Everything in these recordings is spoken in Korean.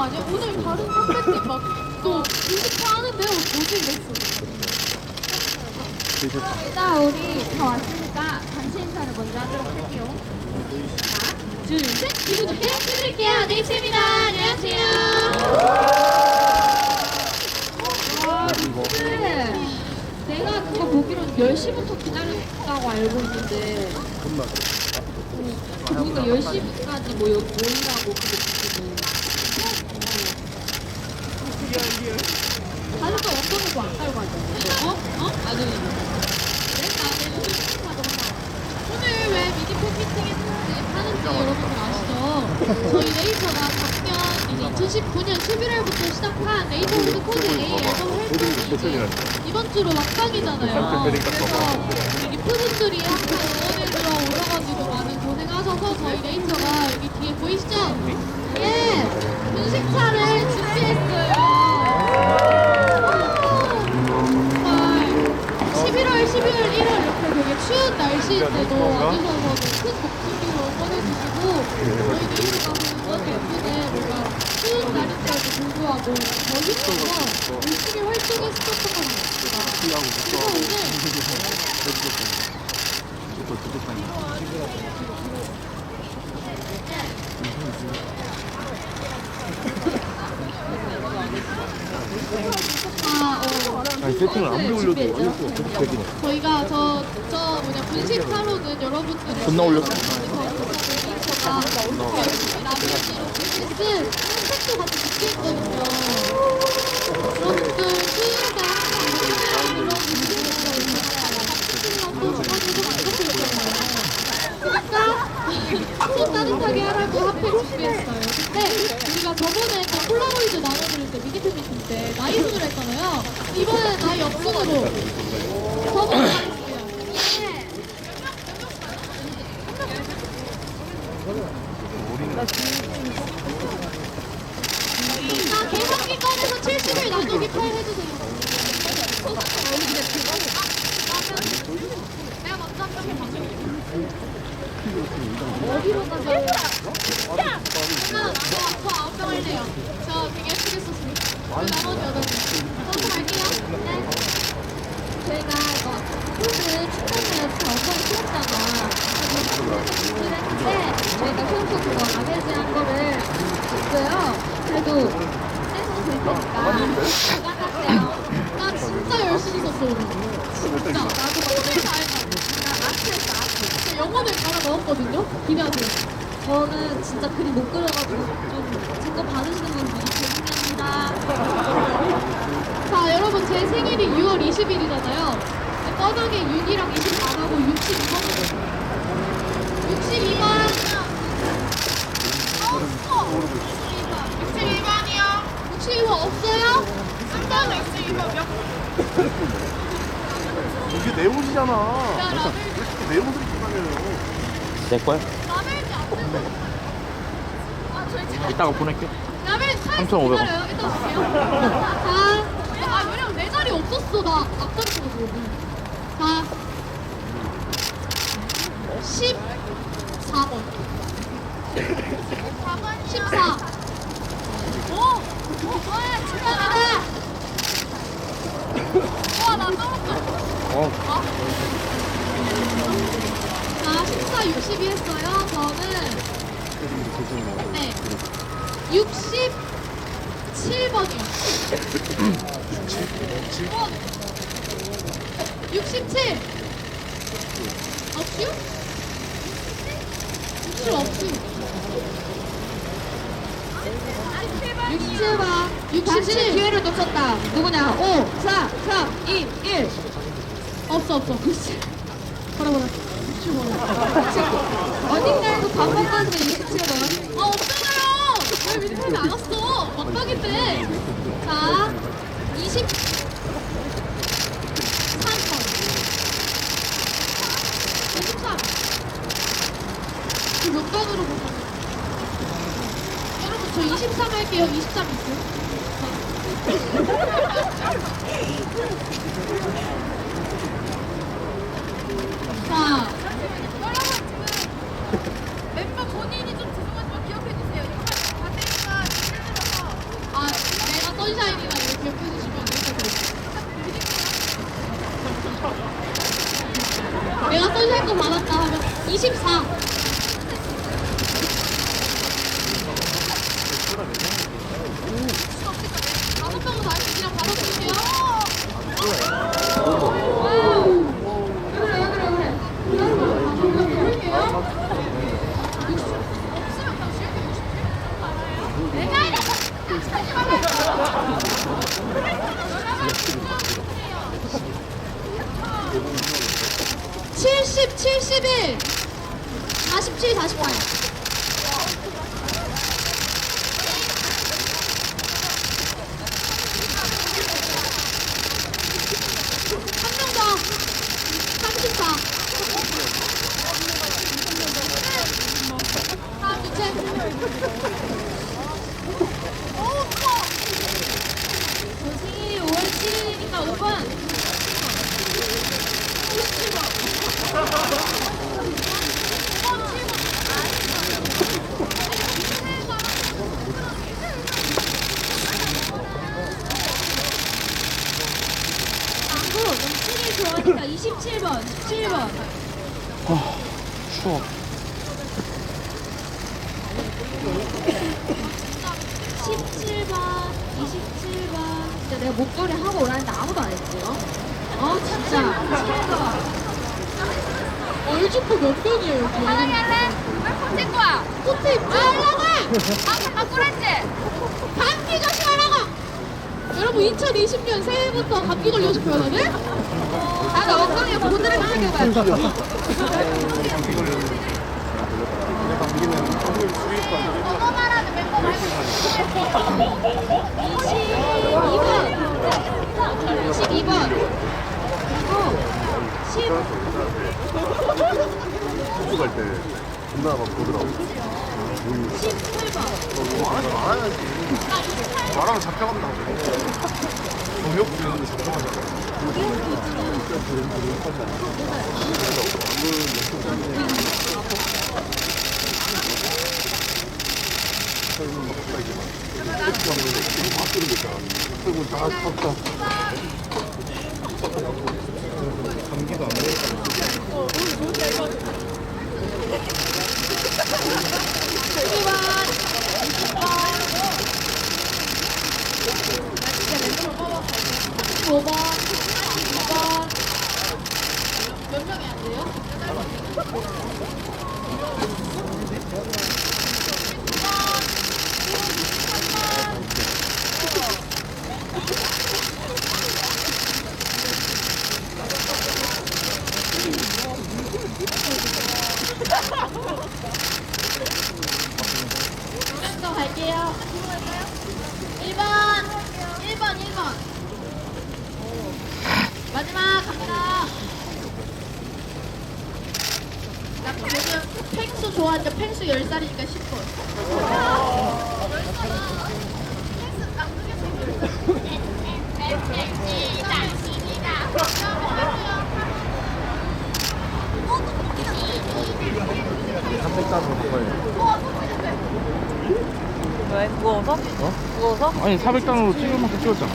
아니야? 오늘 다른 선배님 막또 인스타 하는데요? 뭐지 이랬어. 일단 우리 다 왔으니까 단체 인사를 먼저 하도록 할게요. 하나, 둘, 셋. 기분 좋게 해드릴게요. 네이츠입니다. 안녕하세요. 와, 리스. 내가 그거 보기로는 10시부터 기다렸다고 알고 있는데 보니까 10시까지 모이라고 그게 보시고 다른 거 엉덩이도 안 깔고 하잖아. 아니. 오늘 왜 미니 팬미팅 하는지 여러분들 아시죠? 저희 레이저가 작년 이제 2019년 11월부터 시작한 레이저 우드 코드 A 앨범 활동이 이번 주로 막방이잖아요. 그래서 우리 리프분들이 항상 응원해주러 오셔가지고 많은 고생하셔서 저희 레이저가 여기 뒤에 보이시죠? 예! 분식차를 준비했어요. 11월, 12월, 1월 이렇게 되게 추운 날씨인데도 와주셔서 큰 목소리로 응원해주시고 저희 레이저가 그런 예쁘게 뭔가 추운 날인데도 불구하고 멋있어서 열심히 활동했었던 것 같습니다. 그래서 아니 세팅을 아무리 올려도 계속 되긴 해. 저희가 저 분식사로는 여러분들이 존나 올렸어. 저가 라면으로 분식은 콘택도 같이 준비했거든요. 여러분들 수요가 항상 그러니까 손 따뜻하게 하라고 핫팩 준비했어요. 근데 우리가 저번에 그 폴라로이드 나눠드릴 때 미니팬 미팅 때 나이 순으로 했잖아요. 이번엔 나이 없순으로 저번에 하겠습니다. 자, 개성기 꺼내서 70일 나누기 8 해주세요. 내가 먼저 한 명에 바꿔줄게요. 어디로 가세요? 저 9명 할래요. 저 되게 예쁘게 썼어요. 나머지 8명. 저도 갈게요. 네. 저희가 이거 코드 축하해서 엉덩이 키웠잖아. 그랬는데 저희가 평소 그거 아베지한 거를 줬어요. 그래도 떼서 줄 테니까 나가세요. 나 진짜 열심히 썼어 오늘. 진짜. 나도 오늘 다 했어. 저 영혼을 갈아 넣었거든요. 기대하세요. 저는 진짜 그림 못 그려가지고 좀 증거 받으시는 분 미리 죄송합니다. 자, 여러분 제 생일이 6월 20일이잖아요. 뻔하게 6이랑 20 안 하고 62번으로. 62번. 62번이요. 62번 없어요? 3번 62번 몇? 이게 내 옷이잖아. 야, 라벨. 내 옷을 입고 다녀요. 내 거야? 라벨이 안 된다. 아, 저희 지금 이따가 보낼게. 라벨 차에서 3,500원. 기다려요. 이따 줄게요. 자, 왜냐면 내 자리 없었어. 나 앞자리 쳐가지고. 자, 14번. 14. 오! 축하합니다. 와, 나 떨었어. 자, 14, 62 했어요. 저는 네 67번이요. 67. 없슈? 67 없슈. 67번. 67. 기회를 놓쳤다. 누구냐? 5, 4, 3, 2, 1. 없어. 67. 보라. 67번. 어딘가에서 반복하는 27번. 없잖아요. 왜 미니팬이 안 왔어? 막방인데. 자, 23번. 몇 번으로 보세요? 여러분 저 23 할게요. 23 있어요? 자, 여러분 지금 멤버 본인이 좀 죄송하지만 기억해 주세요. 이거 반대니까 예를 들어서 선샤인이라는 걸 기억해 주시면 안 될까요? 내가 선샤인 거 받았다 하면 24. 다섯 병은 다시 그냥 받아드릴게요. 칠십, 71, 47, 48. 한 명 더. 34. 다음 주체. 저 생일이 5월 7일이니까 5번. 27번. 망고 너무 생일 좋아하니까 27번, 17번. 추워. 17번, 27번. 진짜 내가 목도리 하고 오라는데 아무도 안 했어요. 진짜. 7번. 얼주포 몇 병이에요, 여기? 사랑할래? 왜 콘텐 거야? 꽃에 입지 말라고! 바꾸랬지? 감기 조심하라고! 여러분 2020년 새해부터 감기 걸려서 표현하네? 나 엉덩이에 보드를 챙겨봐요. 번호 말하는 멤버 말고 22번. 숙소 갈때 존나 막 보더라고. 17번. 말아야지. 말하면 잡혀간다고. 경력도 있는데 잡혀가잖아. 감기도 안 되니까. 5번. 2번. 몇 명이 안 돼요? 한 명 더 갈게요. 1번. 1번. 마지막 갑니다. 나 요즘 펭수 좋아하는데 펭수 10살이니까 10번. 왜? 구워서? 구워서? 아니 400단으로 찍을 만큼 찍었잖아.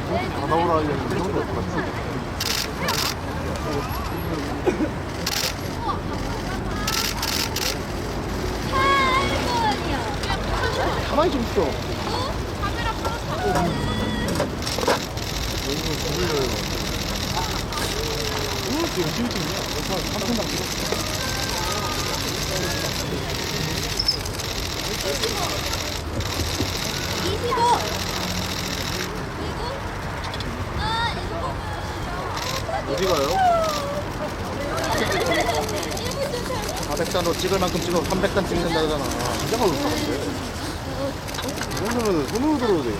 다 나오라 하려는데 형도 같이. 가만히 좀 있어. 지금 심심이야. 3분당 찍었어. 25. 어디 가요? 400단으로 찍을 만큼 찍으면 300단 찍는다잖아. 진짜 가로 사는데. 이 정도면 손으로 들어도 돼.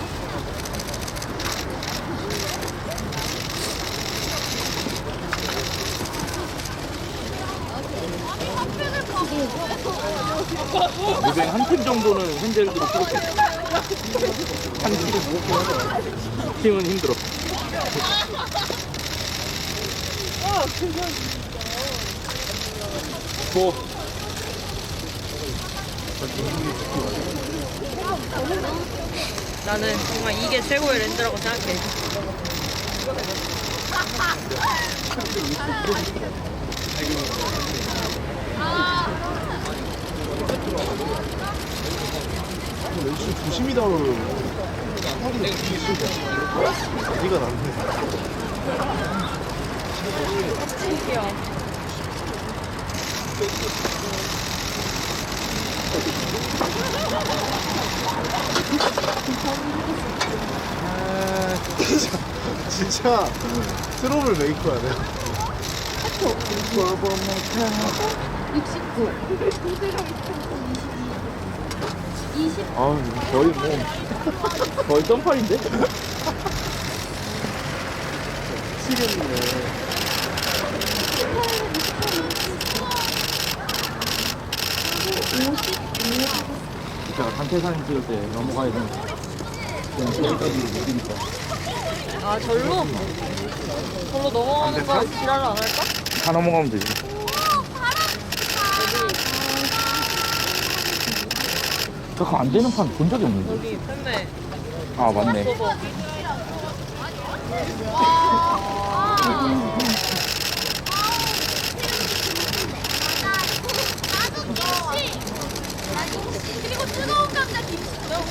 무뱅 한 팀 정도는 핸들들이 부족해. 한 팀은 무겁긴 하더라. 팀은 힘들어. 뭐 나는 정말 이게 최고의 랜드라고 생각해. 렌즈 조심히 다뤄요. 어디가 낫네. 신기해. 진짜 트러블 메이커야 돼. 69. 20. 아 거의 뭐 거의 점팔인데? 치겠네. 진짜 단체 사진 찍을 때 넘어가야 되는 그냥 저기까지 못 뛰니까. 아, 절로? 절로 넘어가는 거 지랄을 안 할까? 다 넘어가면 되지. 잠깐 안 되는 판 본 적이 없는데. 여기 팬매. 아 맞네. 없어서. 그리고 뜨거운 감자 김치도요.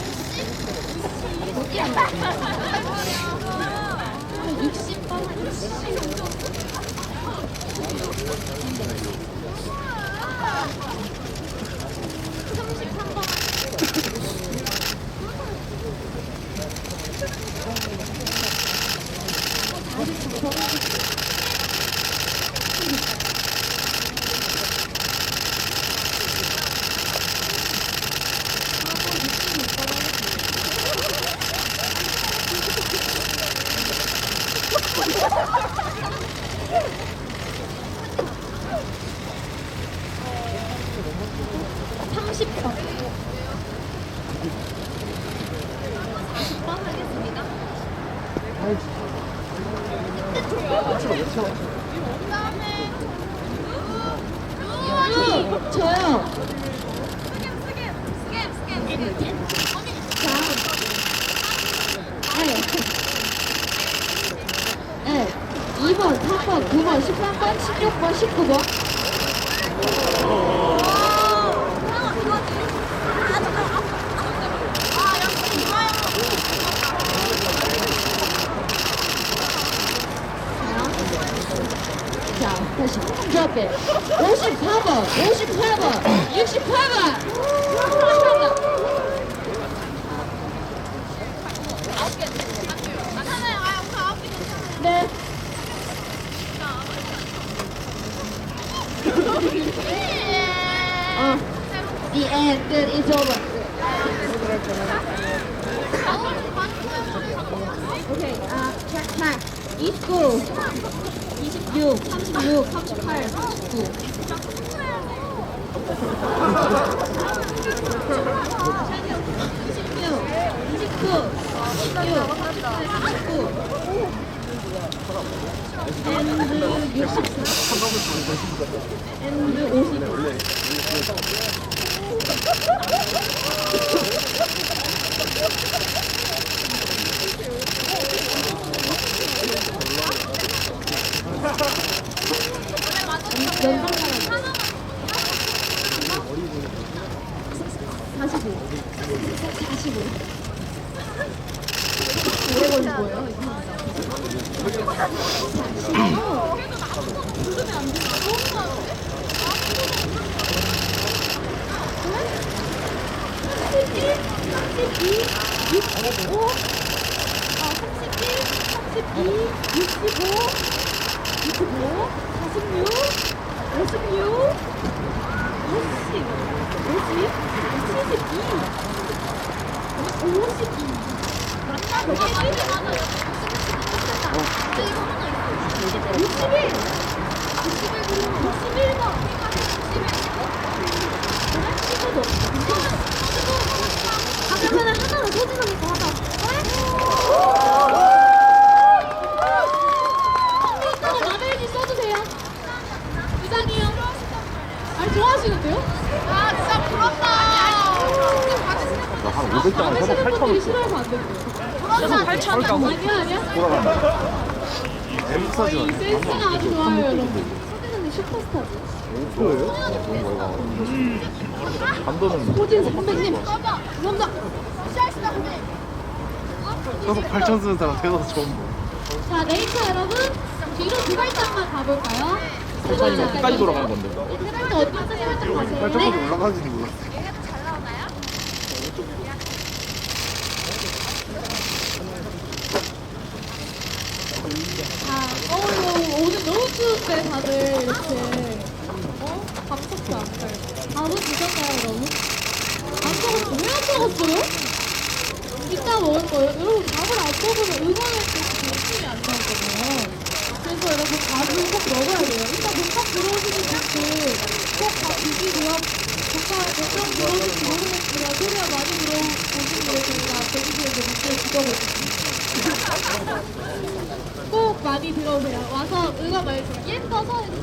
30번. 40번 하겠습니다. 저요. 네. 2번, 3번, 9번, 13번, 16번, 19번. 자, 다시 저 앞에 54번, 58번, 68번. 네. The end, good, it's over. Okay, check time. 29, 26, 36, 38, 39. 오래 걸릴 거예요. 좋아하시는데요? 나한 500장을 안 해서 하시는 8,000원 분들이 줘. 싫어해서 안 된대요. 그래서 8,000이라고? 아니야. 돌아간다. 저희 센스가 아주 좋아요, 여러분. 소진언니 슈퍼스타죠. 그래요? 감도는 소진 선배님. 감사합니다. 저도 8천 쓰는 사람 태어나서 처음 봐. 자, 네이처 여러분. 뒤로 두 발짝만 가볼까요? 세 8,000이면 발짝. 끝까지 돌아가는 건데. 세 발짝 어디 세 발짝 가세요. 8천까지 올라가는지 몰랐어. 오늘 너무 추운데 다들 이렇게 감석도 안 가요. 밥은 드셨나요, 여러분? 안 먹었어요? 왜안 먹었어요? 이따 먹을 거예요. 여러분 밥을 안 먹으면 응원할 때 정신이 안 나거든요. 그래서 여러분 밥을 꼭 먹어야 돼요. 이따 본격 들어오시는 분들 꼭 밥 드시고요. 정말 몇점 들어오실지 모르겠지만 소리가 많이 들어오신 분들이니까 대기실에서 댓글 찍어보겠습니다. 꼭 많이 들어오세요. 와서 응원 많이 해주세요. 예뻐서 해주세요.